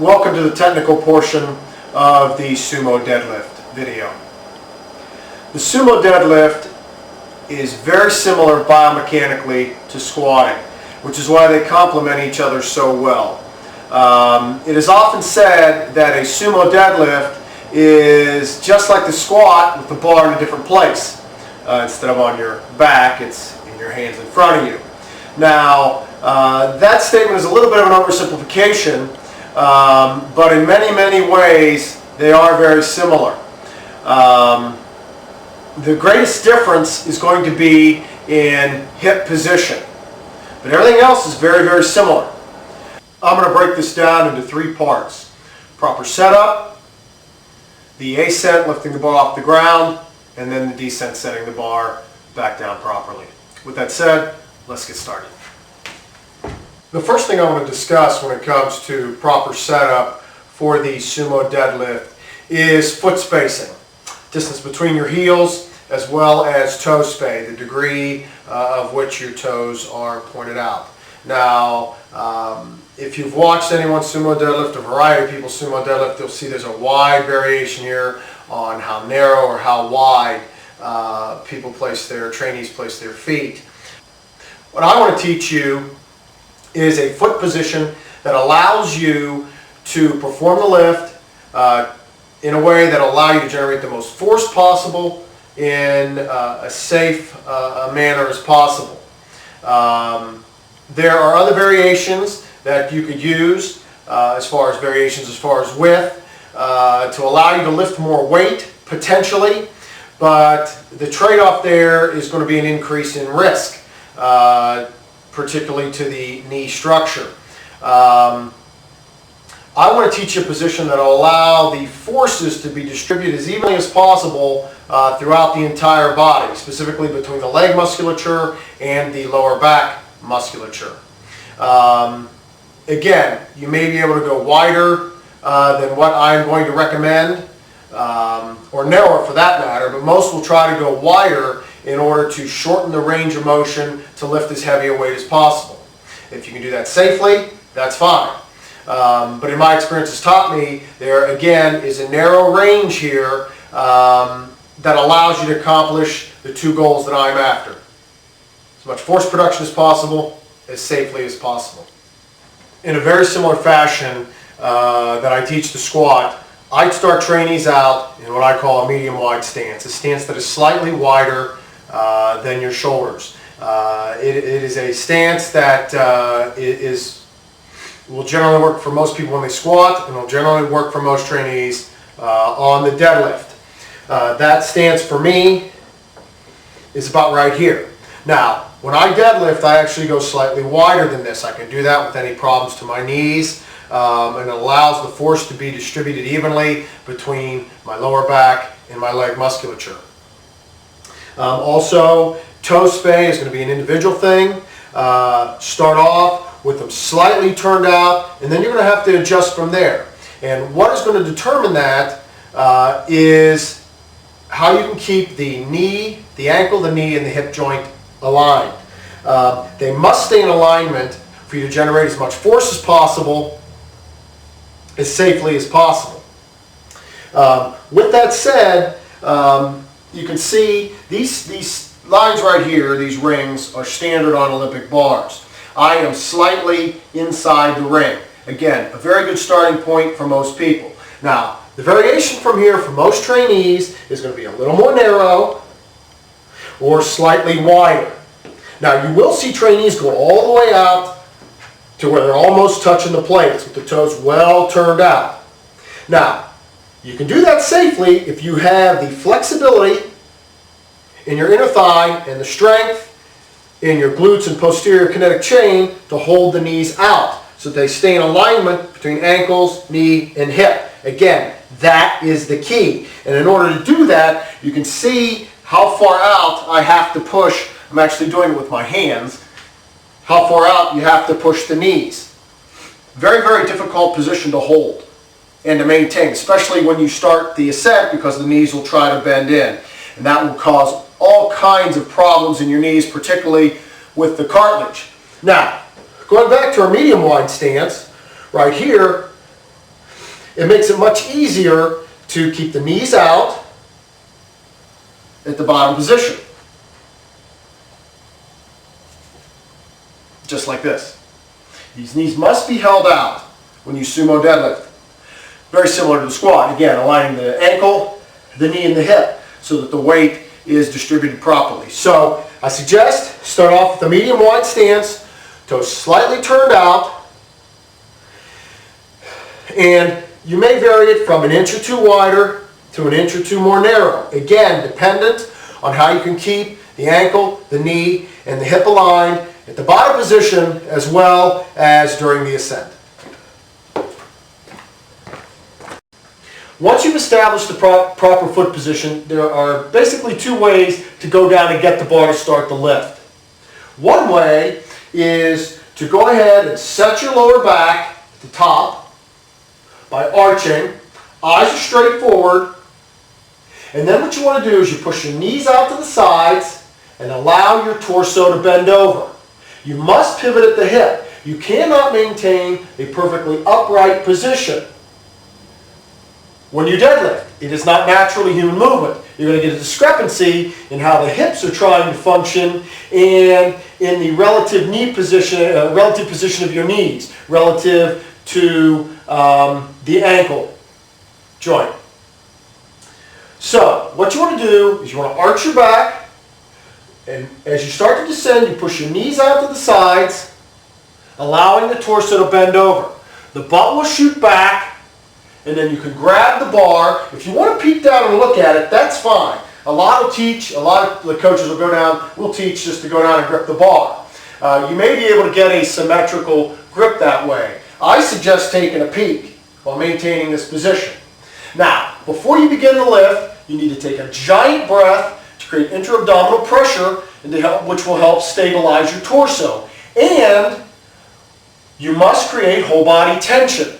Welcome to the technical portion of the Sumo Deadlift video. The Sumo Deadlift is very similar biomechanically to squatting, which is why they complement each other so well. It is often said that a Sumo Deadlift is just like the squat with the bar in a different place. Instead of on your back, it's in your hands in front of you. Now, that statement is a little bit of an oversimplification, but in many ways they are very similar. The greatest difference is going to be in hip position, but everything else is very similar. I'm going to break this down into three parts: proper setup, the ascent, lifting the bar off the ground, and then the descent, setting the bar back down properly. With that said, let's get started. The first thing I want to discuss when it comes to proper setup for the Sumo Deadlift is foot spacing. Distance between your heels as well as toe spay, the degree of which your toes are pointed out. Now, if you've watched anyone Sumo Deadlift, a variety of people Sumo Deadlift, you'll see there's a wide variation here on how narrow or how wide trainees place their feet. What I want to teach you is a foot position that allows you to perform the lift in a way that allows you to generate the most force possible in a safe manner as possible. There are other variations that you could use as far as width to allow you to lift more weight potentially, but the trade-off there is going to be an increase in risk, particularly to the knee structure. I want to teach you a position that will allow the forces to be distributed as evenly as possible throughout the entire body, specifically between the leg musculature and the lower back musculature. Again, you may be able to go wider than what I'm going to recommend, or narrower for that matter, but most will try to go wider in order to shorten the range of motion to lift as heavy a weight as possible. If you can do that safely, that's fine. But in my experience has taught me, there again is a narrow range here that allows you to accomplish the two goals that I'm after: as much force production as possible, as safely as possible. In a very similar fashion that I teach the squat, I'd start trainees out in what I call a medium wide stance, a stance that is slightly wider than your shoulders. It is a stance that will generally work for most people when they squat, and will generally work for most trainees on the deadlift. That stance for me is about right here. Now, when I deadlift, I actually go slightly wider than this. I can do that with any problems to my knees, and it allows the force to be distributed evenly between my lower back and my leg musculature. Also, toe spay is going to be an individual thing. Start off with them slightly turned out, and then you're going to have to adjust from there. And what is going to determine that is how you can keep the knee, the ankle, the knee, and the hip joint aligned. They must stay in alignment for you to generate as much force as possible, as safely as possible. With that said, you can see these lines right here, these rings, are standard on Olympic bars. I am slightly inside the ring. Again, a very good starting point for most people. Now, the variation from here for most trainees is going to be a little more narrow or slightly wider. Now, you will see trainees go all the way out to where they're almost touching the plates with the toes well turned out. Now, you can do that safely if you have the flexibility in your inner thigh and the strength in your glutes and posterior kinetic chain to hold the knees out so that they stay in alignment between ankles, knee, and hip. Again, that is the key. And in order to do that, you can see how far out I have to push. I'm actually doing it with my hands. How far out you have to push the knees. Very difficult position to hold and to maintain, especially when you start the ascent, because the knees will try to bend in. And that will cause all kinds of problems in your knees, particularly with the cartilage. Now, going back to our medium wide stance, right here, it makes it much easier to keep the knees out at the bottom position. Just like this. These knees must be held out when you sumo deadlift. Very similar to the squat. Again, aligning the ankle, the knee, and the hip so that the weight is distributed properly. So I suggest start off with a medium wide stance, toes slightly turned out, and you may vary it from an inch or two wider to an inch or two more narrow. Again, dependent on how you can keep the ankle, the knee, and the hip aligned at the bottom position as well as during the ascent. Once you've established the proper foot position, there are basically two ways to go down and get the bar to start the lift. One way is to go ahead and set your lower back at the top by arching, eyes are straight forward, and then what you want to do is you push your knees out to the sides and allow your torso to bend over. You must pivot at the hip. You cannot maintain a perfectly upright position when you deadlift. It is not naturally human movement. You're going to get a discrepancy in how the hips are trying to function and in the relative knee position, relative position of your knees relative to the ankle joint. So what you want to do is you want to arch your back, and as you start to descend, you push your knees out to the sides, allowing the torso to bend over. The butt will shoot back, and then you can grab the bar. If you want to peek down and look at it, that's fine. A lot of the coaches will go down, will teach just to go down and grip the bar. You may be able to get a symmetrical grip that way. I suggest taking a peek while maintaining this position. Now, before you begin the lift, you need to take a giant breath to create intra-abdominal pressure, which will help stabilize your torso. And you must create whole body tension.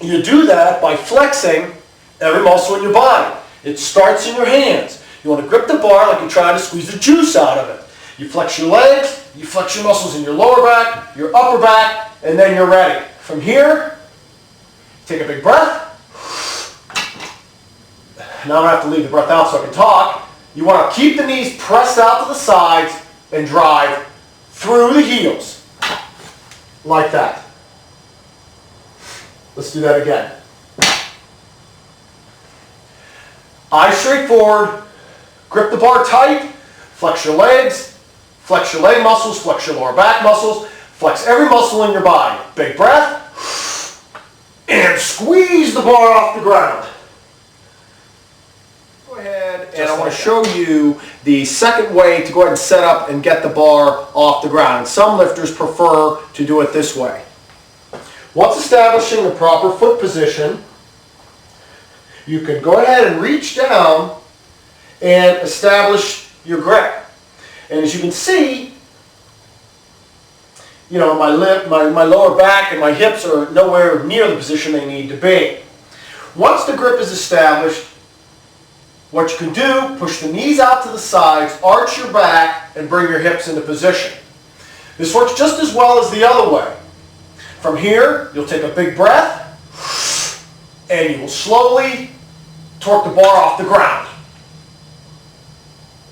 You do that by flexing every muscle in your body. It starts in your hands. You want to grip the bar like you're trying to squeeze the juice out of it. You flex your legs, you flex your muscles in your lower back, your upper back, and then you're ready. From here, take a big breath. Now I'm going to have to leave the breath out so I can talk. You want to keep the knees pressed out to the sides and drive through the heels. Like that. Let's do that again. Eyes straight forward. Grip the bar tight. Flex your legs. Flex your leg muscles. Flex your lower back muscles. Flex every muscle in your body. Big breath. And squeeze the bar off the ground. Go ahead, and I want to show you the second way to go ahead and set up and get the bar off the ground. And some lifters prefer to do it this way. Once establishing the proper foot position, you can go ahead and reach down and establish your grip. And as you can see, you know, my lower back and my hips are nowhere near the position they need to be. Once the grip is established, what you can do, push the knees out to the sides, arch your back, and bring your hips into position. This works just as well as the other way. From here, you'll take a big breath, and you will slowly torque the bar off the ground.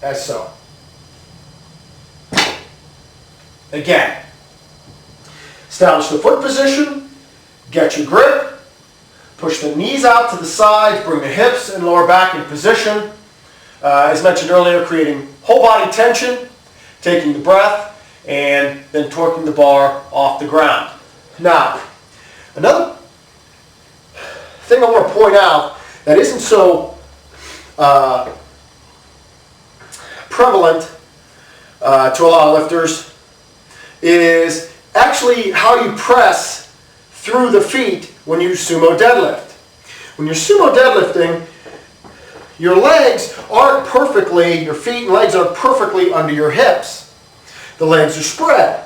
As so. Again, establish the foot position, get your grip, push the knees out to the sides, bring the hips and lower back in position. As mentioned earlier, creating whole body tension, taking the breath, and then torquing the bar off the ground. Now, another thing I want to point out that isn't so prevalent to a lot of lifters is actually how you press through the feet when you sumo deadlift. When you're sumo deadlifting, your legs aren't perfectly, your feet and legs aren't perfectly under your hips. The legs are spread,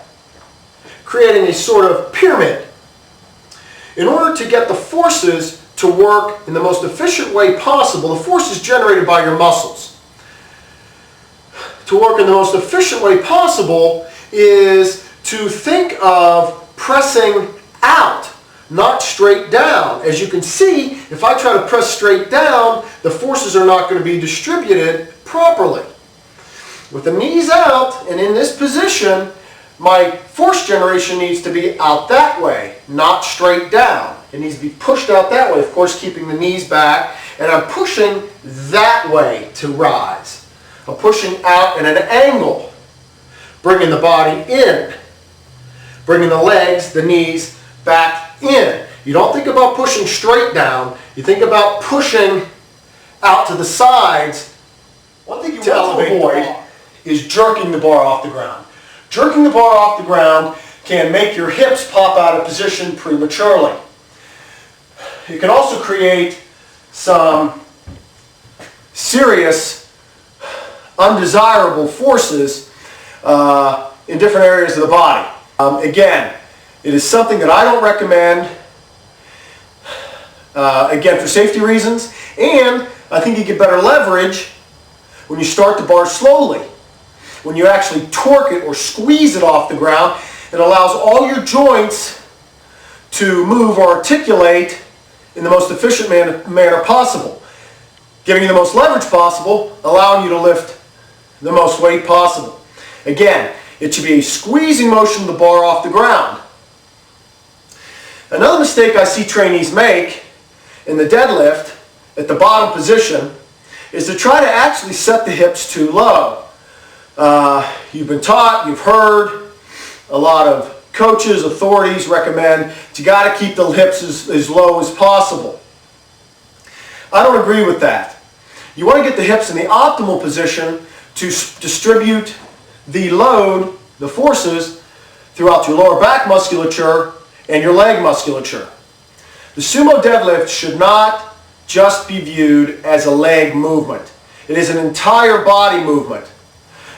creating a sort of pyramid. In order to get the forces to work in the most efficient way possible, the force is generated by your muscles. To work in the most efficient way possible is to think of pressing out not straight down. As you can see, if I try to press straight down, the forces are not going to be distributed properly. With the knees out and in this position, my force generation needs to be out that way, not straight down. It needs to be pushed out that way, of course keeping the knees back, and I'm pushing that way to rise. I'm pushing out at an angle, bringing the body in, bringing the legs, the knees back in. You don't think about pushing straight down, you think about pushing out to the sides. One thing you want to avoid is jerking the bar off the ground. Jerking the bar off the ground can make your hips pop out of position prematurely. It can also create some serious undesirable forces in different areas of the body. Again, it is something that I don't recommend, again, for safety reasons, and I think you get better leverage when you start the bar slowly. When you actually torque it or squeeze it off the ground, it allows all your joints to move or articulate in the most efficient manner possible, giving you the most leverage possible, allowing you to lift the most weight possible. Again, it should be a squeezing motion of the bar off the ground. Another mistake I see trainees make in the deadlift at the bottom position is to try to actually set the hips too low. You've been taught, you've heard, a lot of coaches, authorities recommend you got to keep the hips as low as possible. I don't agree with that. You want to get the hips in the optimal position to distribute the load, the forces, throughout your lower back musculature and your leg musculature. The sumo deadlift should not just be viewed as a leg movement. It is an entire body movement.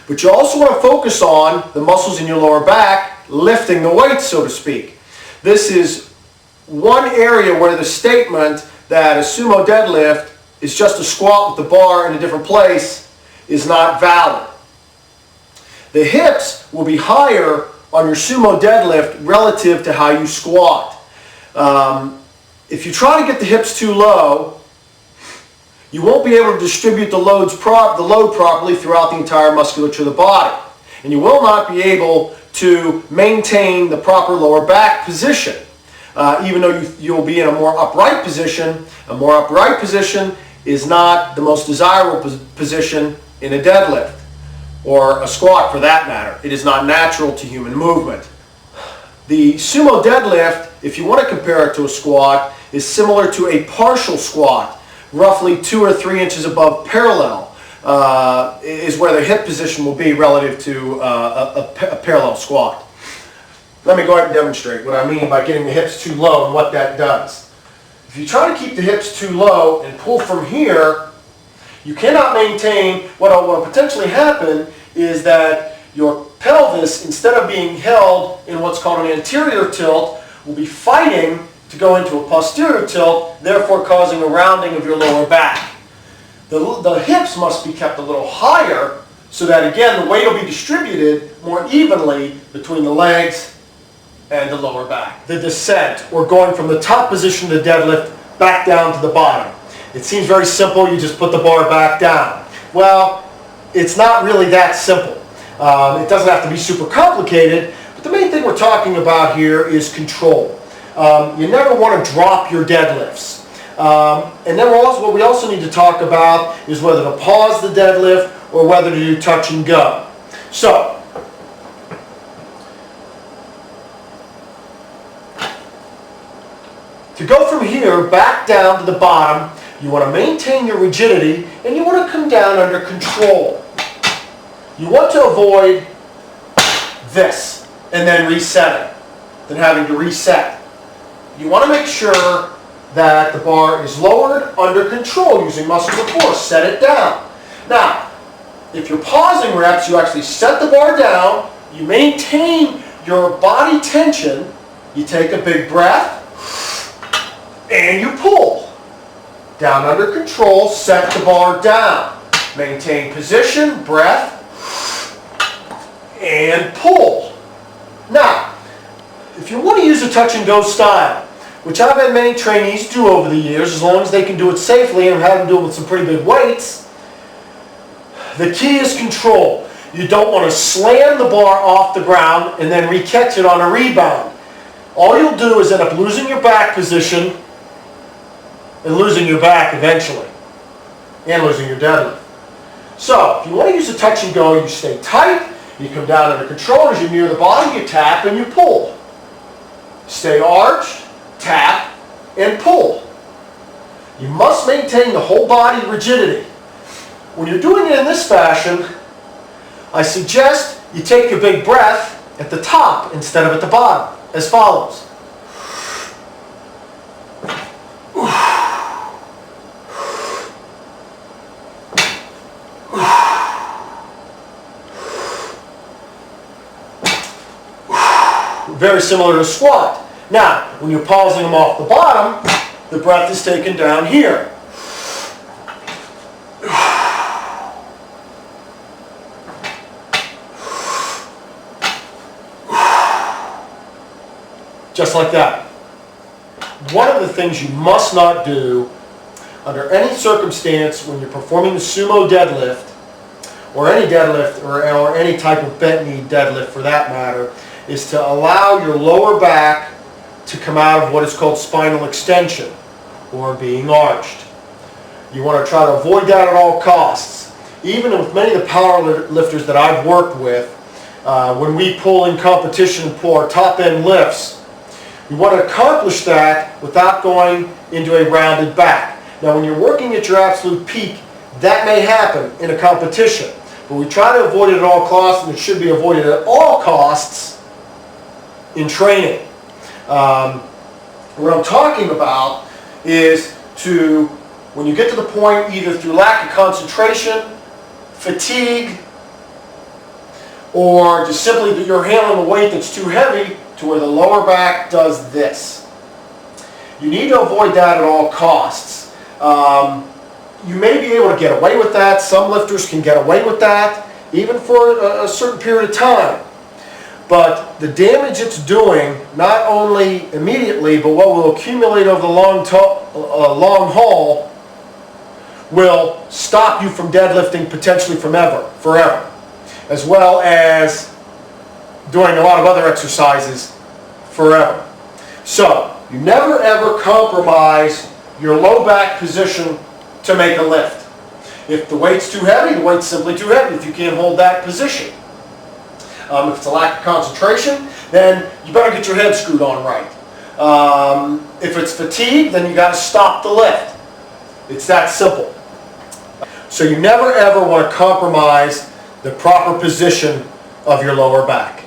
But you also want to focus on the muscles in your lower back, lifting the weight, so to speak. This is one area where the statement that a sumo deadlift is just a squat with the bar in a different place is not valid. The hips will be higher on your sumo deadlift relative to how you squat. If you try to get the hips too low, you won't be able to distribute the load properly throughout the entire musculature of the body. And you will not be able to maintain the proper lower back position. Even though you'll be in a more upright position, a more upright position is not the most desirable position in a deadlift, or a squat for that matter. It is not natural to human movement. The sumo deadlift, if you want to compare it to a squat, is similar to a partial squat. Roughly 2 or 3 inches above parallel is where the hip position will be relative to a parallel squat. Let me go ahead and demonstrate what I mean by getting the hips too low and what that does. If you try to keep the hips too low and pull from here, you cannot maintain. What will potentially happen is that your pelvis, instead of being held in what's called an anterior tilt, will be fighting to go into a posterior tilt, therefore causing a rounding of your lower back. The hips must be kept a little higher so that, again, the weight will be distributed more evenly between the legs and the lower back. The descent, or going from the top position of the deadlift back down to the bottom. It seems very simple. You just put the bar back down. Well, it's not really that simple. It doesn't have to be super complicated, but the main thing we're talking about here is control. You never want to drop your deadlifts. And then what we also need to talk about is whether to pause the deadlift or whether to do touch and go. So, to go from here back down to the bottom, you want to maintain your rigidity and you want to come down under control. You want to avoid this and then resetting, then having to reset. You want to make sure that the bar is lowered under control using muscular force. Set it down. Now, if you're pausing reps, you actually set the bar down, you maintain your body tension, you take a big breath, and you pull. Down under control, set the bar down. Maintain position, breath, and pull. Now, if you want to use a touch and go style, which I've had many trainees do over the years, as long as they can do it safely, and I've had them do it with some pretty big weights. The key is control. You don't want to slam the bar off the ground and then re-catch it on a rebound. All you'll do is end up losing your back position and losing your back eventually, and losing your deadlift. So, if you want to use a touch and go, you stay tight, you come down under control. As you're near the bottom, you tap and you pull. Stay arched, tap, and pull. You must maintain the whole body rigidity. When you're doing it in this fashion, I suggest you take a big breath at the top instead of at the bottom, as follows. Very similar to a squat. Now, when you're pausing them off the bottom, the breath is taken down here. Just like that. One of the things you must not do under any circumstance when you're performing the sumo deadlift, or any deadlift, or any type of bent knee deadlift for that matter, is to allow your lower back to come out of what is called spinal extension, or being arched. You want to try to avoid that at all costs. Even with many of the power lifters that I've worked with, when we pull in competition and pull our top end lifts, you want to accomplish that without going into a rounded back. Now when you're working at your absolute peak, that may happen in a competition, but we try to avoid it at all costs, and it should be avoided at all costs in training. What I'm talking about is when you get to the point, either through lack of concentration, fatigue, or just simply that you're handling a weight that's too heavy to where the lower back does this. You need to avoid that at all costs. You may be able to get away with that. Some lifters can get away with that, even for a certain period of time. But the damage it's doing, not only immediately, but what will accumulate over the long haul, will stop you from deadlifting potentially forever, as well as doing a lot of other exercises forever. So, you never ever compromise your low back position to make a lift. If the weight's too heavy, the weight's simply too heavy if you can't hold that position. If it's a lack of concentration, then you better get your head screwed on right. If it's fatigue, then you got to stop the lift. It's that simple. So you never ever want to compromise the proper position of your lower back.